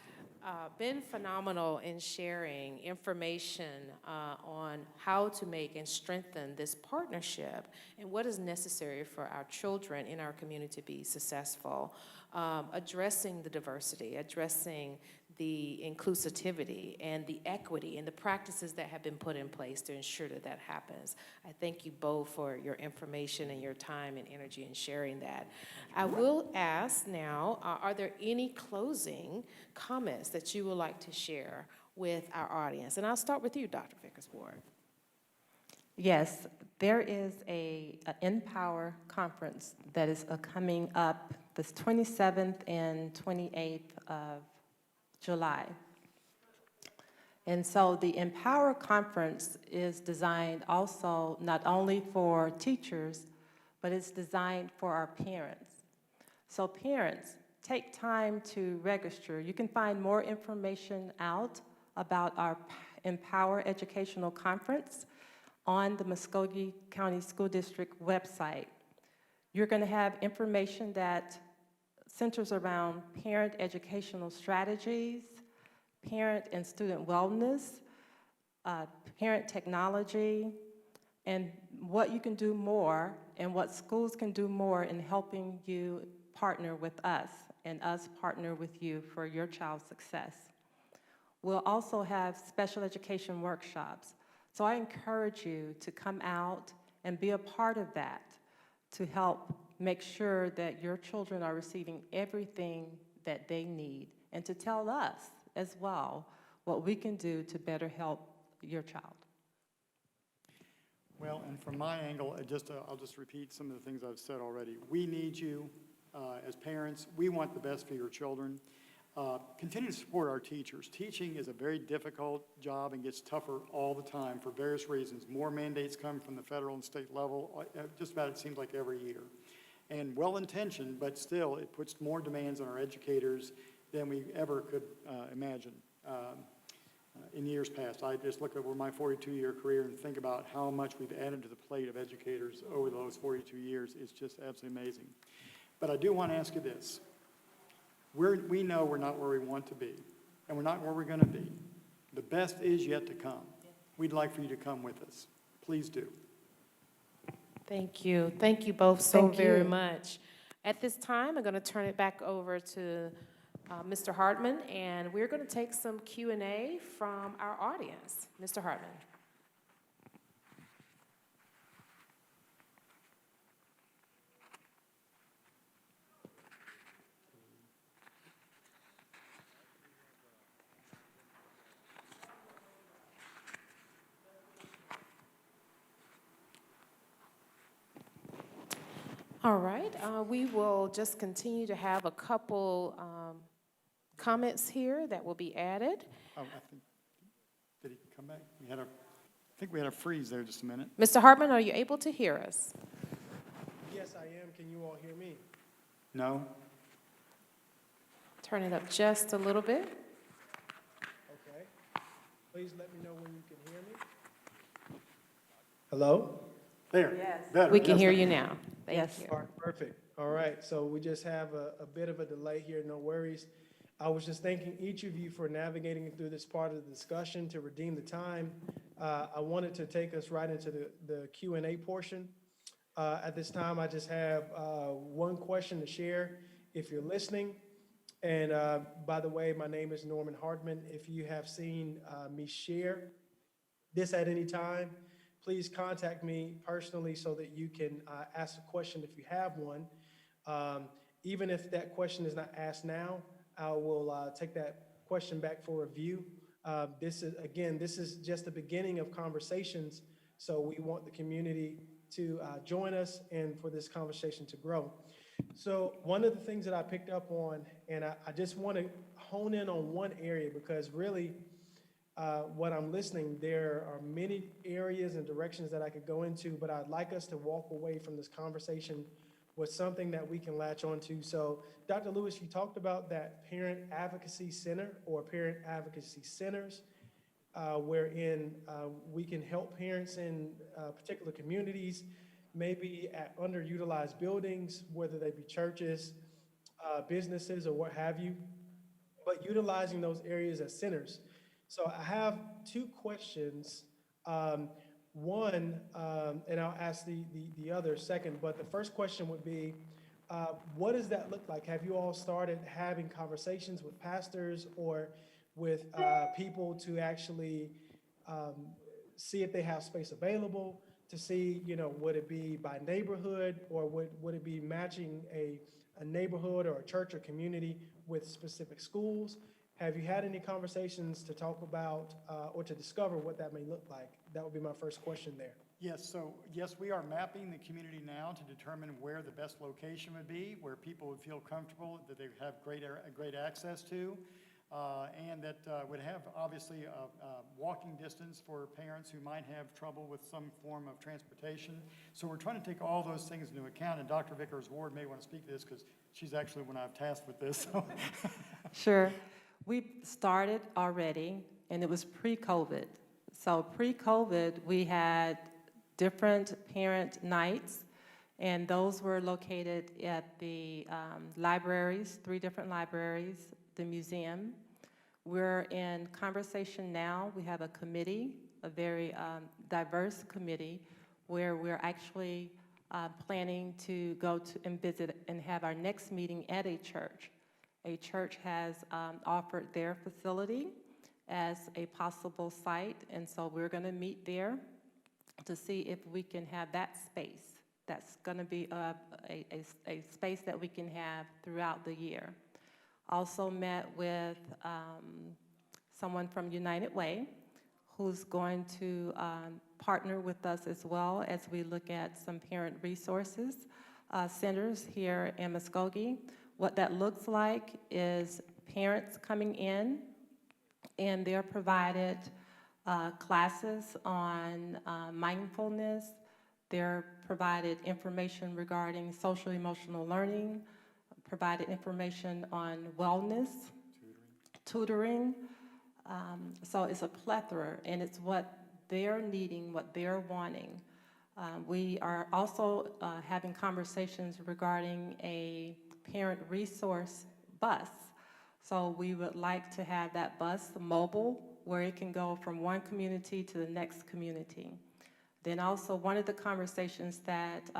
been phenomenal in sharing information on how to make and strengthen this partnership and what is necessary for our children in our community to be successful, addressing the diversity, addressing the inclusivity and the equity and the practices that have been put in place to ensure that that happens. I thank you both for your information and your time and energy in sharing that. I will ask now, are there any closing comments that you would like to share with our audience? And I'll start with you, Dr. Vickers-Ward. Yes, there is a Empower conference that is coming up this 27th and 28th of July. And so the Empower Conference is designed also not only for teachers, but it's designed for our parents. So parents, take time to register. You can find more information out about our Empower Educational Conference on the Muscody County School District website. You're going to have information that centers around parent educational strategies, parent and student wellness, parent technology, and what you can do more and what schools can do more in helping you partner with us and us partner with you for your child's success. We'll also have special education workshops. So I encourage you to come out and be a part of that to help make sure that your children are receiving everything that they need, and to tell us as well what we can do to better help your child. Well, and from my angle, I'll just repeat some of the things I've said already. We need you as parents. We want the best for your children. Continue to support our teachers. Teaching is a very difficult job and gets tougher all the time for various reasons. More mandates come from the federal and state level, just about it seems like every year. And well-intentioned, but still, it puts more demands on our educators than we ever could imagine in years past. I just look over my 42-year career and think about how much we've added to the plate of educators over those 42 years. It's just absolutely amazing. But I do want to ask you this. We know we're not where we want to be, and we're not where we're going to be. The best is yet to come. We'd like for you to come with us. Please do. Thank you. Thank you both so very much. At this time, I'm going to turn it back over to Mr. Hartman, and we're going to take some Q&A from our audience. Mr. Hartman. All right, we will just continue to have a couple comments here that will be added. Oh, did he come back? I think we had a freeze there just a minute. Mr. Hartman, are you able to hear us? Yes, I am. Can you all hear me? No? Turn it up just a little bit. Okay. Please let me know when you can hear me. Hello? There. Yes. Better. We can Yes, hear ma'am. you now. Thank Yes. you. All right, perfect. All right, so we just have a bit of a delay here, no worries. I was just thanking each of you for navigating through this part of the discussion to redeem the time. I wanted to take us right into the Q&A portion. At this time, I just have one question to share if you're listening. And by the way, my name is Norman Hartman. If you have seen me share this at any time, please contact me personally so that you can ask a question if you have one. Even if that question is not asked now, I will take that question back for review. This is just the beginning of conversations, so we want the community to join us and for this conversation to grow. So one of the things that I picked up on, and I just want to hone in on one area, because really what I'm listening, there are many areas and directions that I could go into, but I'd like us to walk away from this conversation with something that we can latch onto. So Dr. Lewis, you talked about that parent advocacy center or parent advocacy centers, wherein we can help parents in particular communities, maybe at underutilized buildings, whether they be churches, businesses, or what have you, but utilizing those areas as centers. So I have two questions. One, and I'll ask the other second, but the first question would be, what does that look like? Have you all started having conversations with pastors or with people to actually see if they have space available, to see, would it be by neighborhood, or would it be matching a neighborhood or a church or community with specific schools? Have you had any conversations to talk about or to discover what that may look like? That would be my first question there. Yes, so yes, we are mapping the community now to determine where the best location would be, where people would feel comfortable, that they have great access to, and that would have obviously a walking distance for parents who might have trouble with some form of transportation. So we're trying to take all those things into account, and Dr. Vickers-Ward may want to speak to this because she's actually one I've tasked with this. So. Sure. We started already, and it was pre-COVID. So pre-COVID, we had different parent nights, and those were located at the libraries, 3 different libraries, the museum. We're in conversation now. We have a committee, a very diverse committee, where we're actually planning to go to and visit and have our next meeting at a church. A church has offered their facility as a possible site, and so we're going to meet there to see if we can have that space. That's going to be a space that we can have throughout the year. Also met with someone from United Way, who's going to partner with us as well as we look at some parent resources centers here in Muscogee. What that looks like is parents coming in, and they're provided classes on mindfulness. They're provided information regarding social emotional learning, provided information on wellness, tutoring. So it's a plethora, and it's what they're needing, what they're wanting. We are also having conversations regarding a parent resource bus. So we would like to have that bus mobile, where it can go from one community to the next community. Then also one of the conversations that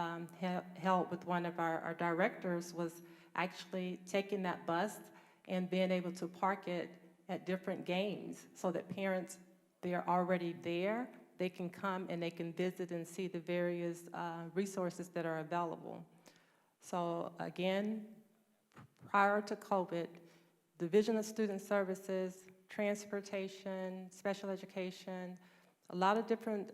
held with one of our directors was actually taking that bus and being able to park it at different games so that parents, they're already there, they can come and they can visit and see the various resources that are available. So again, prior to COVID, Division of Student Services, transportation, special education, a lot of different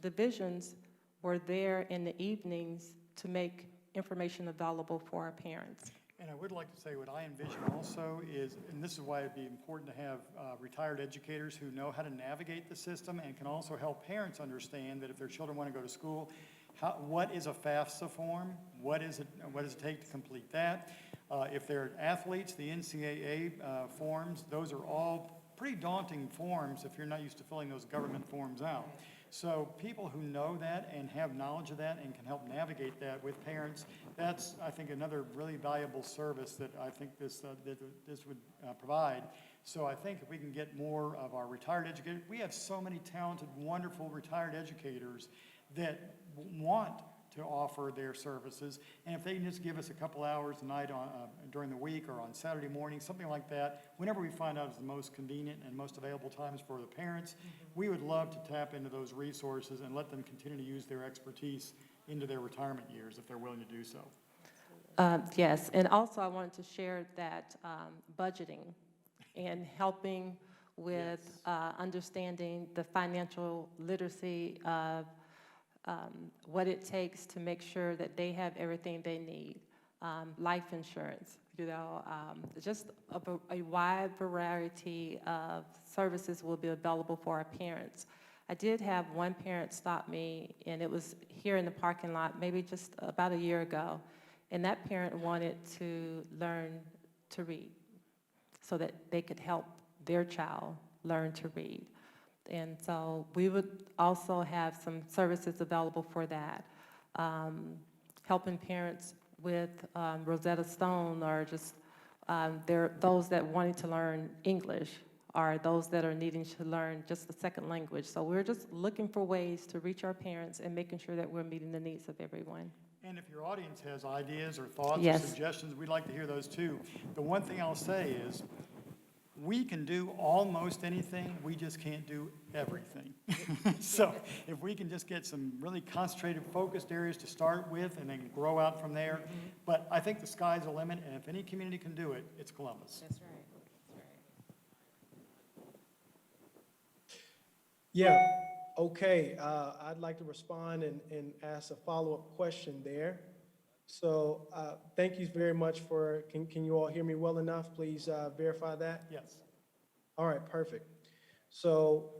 divisions were there in the evenings to make information available for our parents. And I would like to say what I envision also is, and this is why it'd be important to have retired educators who know how to navigate the system and can also help parents understand that if their children want to go to school, what is a FAFSA form? What does it take to complete that? If they're athletes, the NCAA forms, those are all pretty daunting forms if you're not used to filling those government forms out. So people who know that and have knowledge of that and can help navigate that with parents, that's, I think, another really valuable service that I think this would provide. So I think if we can get more of our retired educators, we have so many talented, wonderful retired educators that want to offer their services, and if they can just give us a couple hours a night during the week or on Saturday morning, something like that, whenever we find out is the most convenient and most available times for the parents, we would love to tap into those resources and let them continue to use their expertise into their retirement years if they're willing to do so. Yes, and also I wanted to share that budgeting and helping with understanding the financial literacy of what it takes to make sure that they have everything they need. Life insurance, just a wide variety of services will be available for our parents. I did have one parent stop me, and it was here in the parking lot, maybe just about a year ago, and that parent wanted to learn to read so that they could help their child learn to read. And so we would also have some services available for that, helping parents with Rosetta Stone, or just those that wanted to learn English, or those that are needing to learn just a second language. So we're just looking for ways to reach our parents and making sure that we're meeting the needs of everyone. And if your audience has ideas or thoughts or Yes. suggestions, we'd like to hear those too. The one thing I'll say is, we can do almost anything, we just can't do everything. So if we can just get some really concentrated, focused areas to start with and then grow out from there. But I think the sky's the limit, and if any community can do it, it's Columbus. That's right. Yeah, okay, I'd like to respond and ask a follow-up question there. So, thank you very much for, can you all hear me well enough? Please verify that. Yes. All right, perfect. So,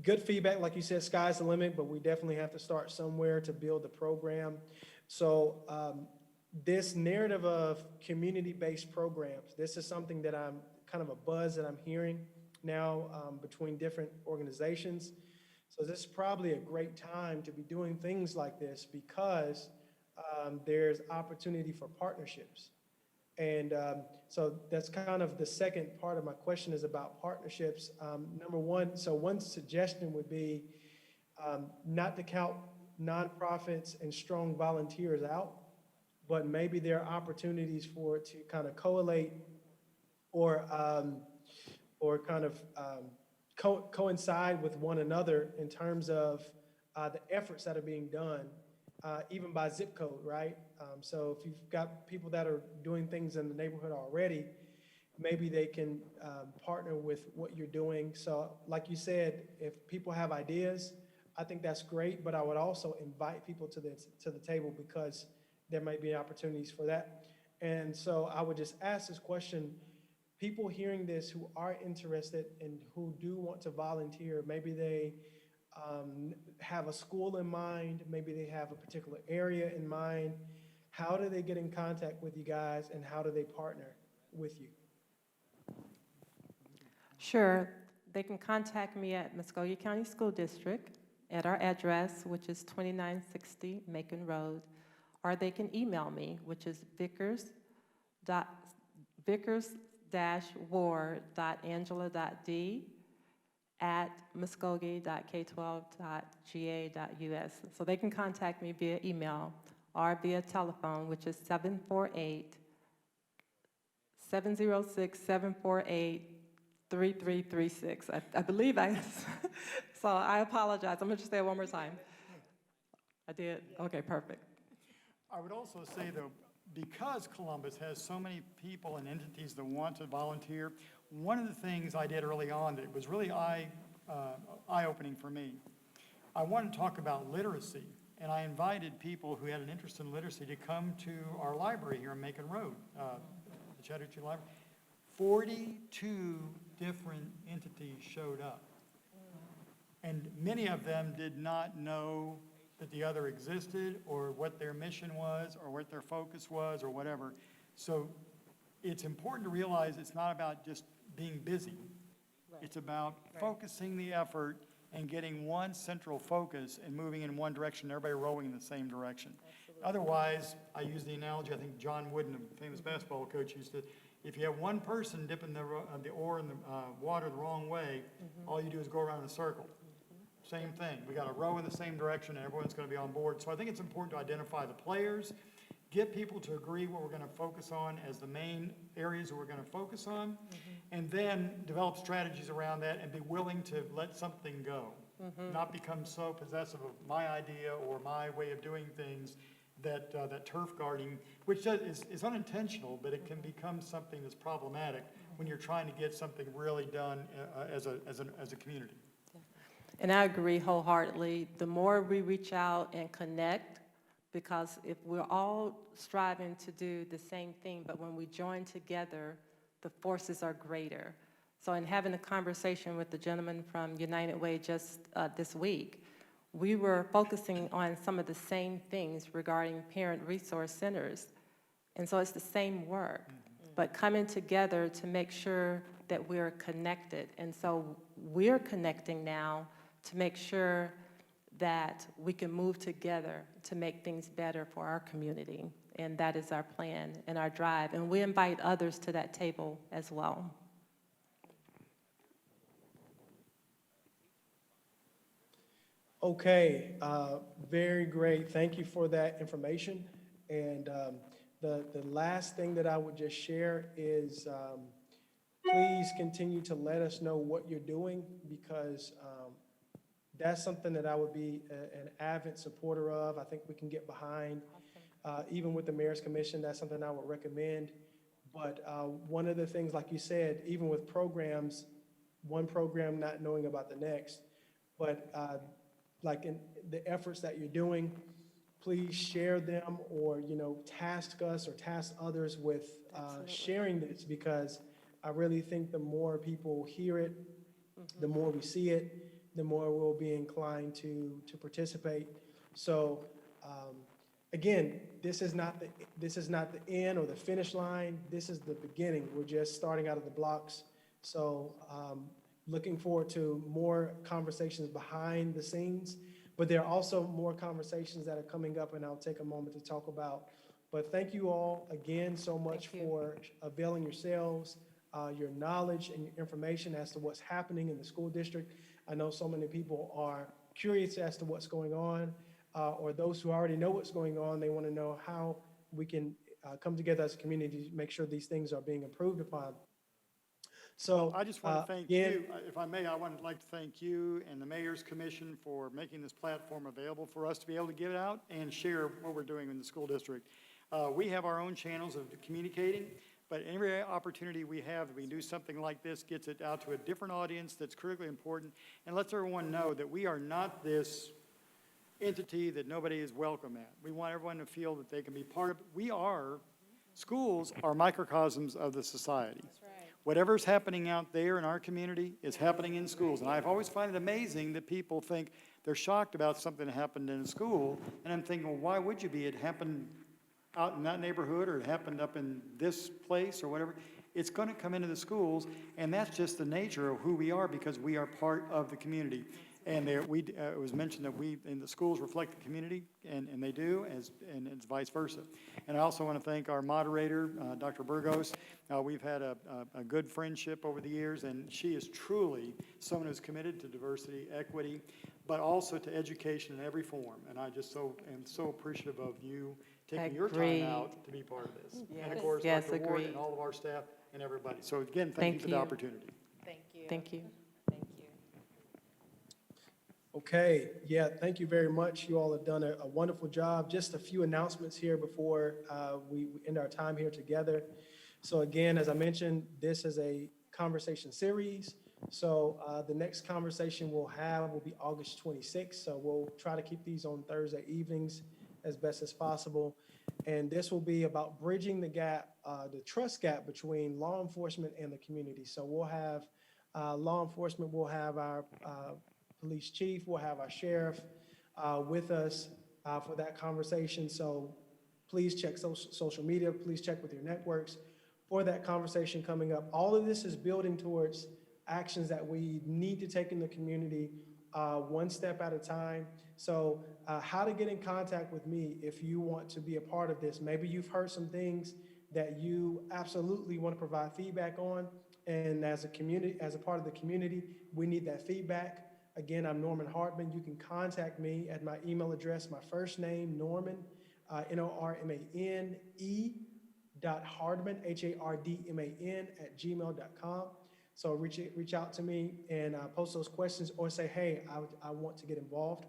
good feedback. Like you said, sky's the limit, but we definitely have to start somewhere to build the program. So, this narrative of community-based programs, this is something that I'm kind of a buzz that I'm hearing now between different organizations. So this is probably a great time to be doing things like this, because there's opportunity for partnerships. And so that's kind of the second part of my question, is about partnerships. Number one, so one suggestion would be not to count nonprofits and strong volunteers out, but maybe there are opportunities for it to kind of collate or kind of coincide with one another in terms of the efforts that are being done, even by zip code, right? So if you've got people that are doing things in the neighborhood already, maybe they can partner with what you're doing. So like you said, if people have ideas, I think that's great, but I would also invite people to the table, because there might be opportunities for that. And so I would just ask this question: people hearing this who are interested and who do want to volunteer, maybe they have a school in mind, maybe they have a particular area in mind, how do they get in contact with you guys, and how do they partner with you? Sure. They can contact me at Muscody County School District at our address, which is 2960 Macon Road, or they can email me, which is vickers-ward.angela.d@muskogee.k12.ga.us. So they can contact me via email or via telephone, which is 748-706-748-3336. I believe so I apologize. I'm going to just say it one more time. I did? Okay, perfect. I would also say, though, because Columbus has so many people and entities that want to volunteer, one of the things I did early on that was really eye-opening for me, I wanted to talk about literacy, and I invited people who had an interest in literacy to come to our library here on Macon Road, the Chattahoochee Library. 42 different entities showed up, and many of them did not know that the other existed, or what their mission was, or what their focus was, or whatever. So it's important to realize it's not about just being busy. Right. It's about focusing the effort and getting one central focus and moving in one direction, everybody rowing in the same direction. Absolutely. Otherwise, I use the analogy, I think John Wooden, a famous basketball coach, used to, if you have one person dipping the oar in the water the wrong way, all you do is go around in a circle. Same thing. We got to row in the same direction, and everyone's going to be on board. So I think it's important to identify the players, get people to agree what we're going to focus on as the main areas that we're going to focus on, and then develop strategies around that and be willing to let something go, not become so possessive of my idea or my way of doing things that turf guarding, which is unintentional, but it can become something that's problematic when you're trying to get something really done as a community. And I agree wholeheartedly. The more we reach out and connect, because if we're all striving to do the same thing, but when we join together, the forces are greater. So in having a conversation with the gentleman from United Way just this week, we were focusing on some of the same things regarding parent resource centers. And so it's the same work, but coming together to make sure that we're connected. And so we're connecting now to make sure that we can move together to make things better for our community. And that is our plan and our drive. And we invite others to that table as well. Okay, very great. Thank you for that information. And the last thing that I would just share is please continue to let us know what you're doing, because that's something that I would be an avid supporter of. I think we can get behind. Even with the Mayor's Commission, that's something I would recommend. But one of the things, like you said, even with programs, one program not knowing about the next, but like in the efforts that you're doing, please share them, or, you know, task us or task others with sharing this, because I really think the more people hear it, the more we see it, the more we'll be inclined to participate. So again, this is not the end or the finish line. This is the beginning. We're just starting out of the blocks. So looking forward to more conversations behind the scenes, but there are also more conversations that are coming up, and I'll take a moment to talk about. But thank you all again so much for availing yourselves, your knowledge and your information as to what's happening in the school district. I know so many people are curious as to what's going on, or those who already know what's going on, they want to know how we can come together as a community to make sure these things are being improved upon. So I just want to thank you. If I may, I would like to thank you and the Mayor's Commission for making this platform available for us to be able to get it out and share what we're doing in the school district. We have our own channels of communicating, but every opportunity we have that we do something like this gets it out to a different audience that's critically important, and lets everyone know that we are not this entity that nobody is welcome at. We want everyone to feel that they can be part of it. Schools are microcosms of the society. That's right. Whatever's happening out there in our community is happening in schools. And I've always found it amazing that people think they're shocked about something that happened in a school. And I'm thinking, well, why would you be? It happened out in that neighborhood, or it happened up in this place, or whatever. It's going to come into the schools, and that's just the nature of who we are, because we are part of the community. And it was mentioned that we in the schools reflect the community, and they do, and it's vice versa. And I also want to thank our moderator, Dr. Burgos. We've had a good friendship over the years, and she is truly someone who's committed to diversity, equity, but also to education in every form. And I just am so appreciative of you taking your time out to be part of this. Yes. And of course, Yes, Dr. Ward agreed. and all of our staff and everybody. So again, thank you for the opportunity. Thank you. Thank you. Thank you. Okay, yeah, thank you very much. You all have done a wonderful job. Just a few announcements here before we end our time here together. So again, as I mentioned, this is a conversation series. So the next conversation we'll have will be August 26th. So we'll try to keep these on Thursday evenings as best as possible. And this will be about bridging the gap, the trust gap between law enforcement and the community. So we'll have law enforcement, we'll have our police chief, we'll have our sheriff with us for that conversation. So please check social media, please check with your networks for that conversation coming up. All of this is building towards actions that we need to take in the community one step at a time. So how to get in contact with me if you want to be a part of this. Maybe you've heard some things that you absolutely want to provide feedback on, and as a community, as a part of the community, we need that feedback. Again, I'm Norman Hartman. You can contact me at my email address, my first name, Norman, N-O-R-M-A-N-E .Hardman, H-A-R-D-M-A-N @gmail.com. So reach out to me and post those questions, or say, hey, I want to get involved.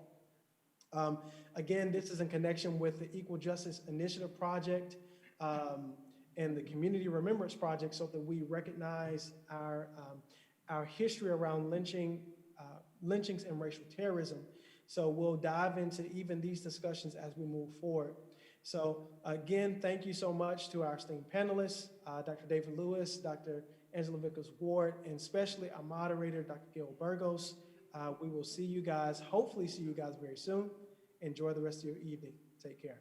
Again, this is in connection with the Equal Justice Initiative Project and the Community Remembrance Project, so that we recognize our history around lynchings and racial terrorism. So we'll dive into even these discussions as we move forward. So again, thank you so much to our esteemed panelists, Dr. David Lewis, Dr. Angela Vickers-Ward, and especially our moderator, Dr. Gilbergos. We will see you guys, hopefully see you guys very soon. Enjoy the rest of your evening. Take care.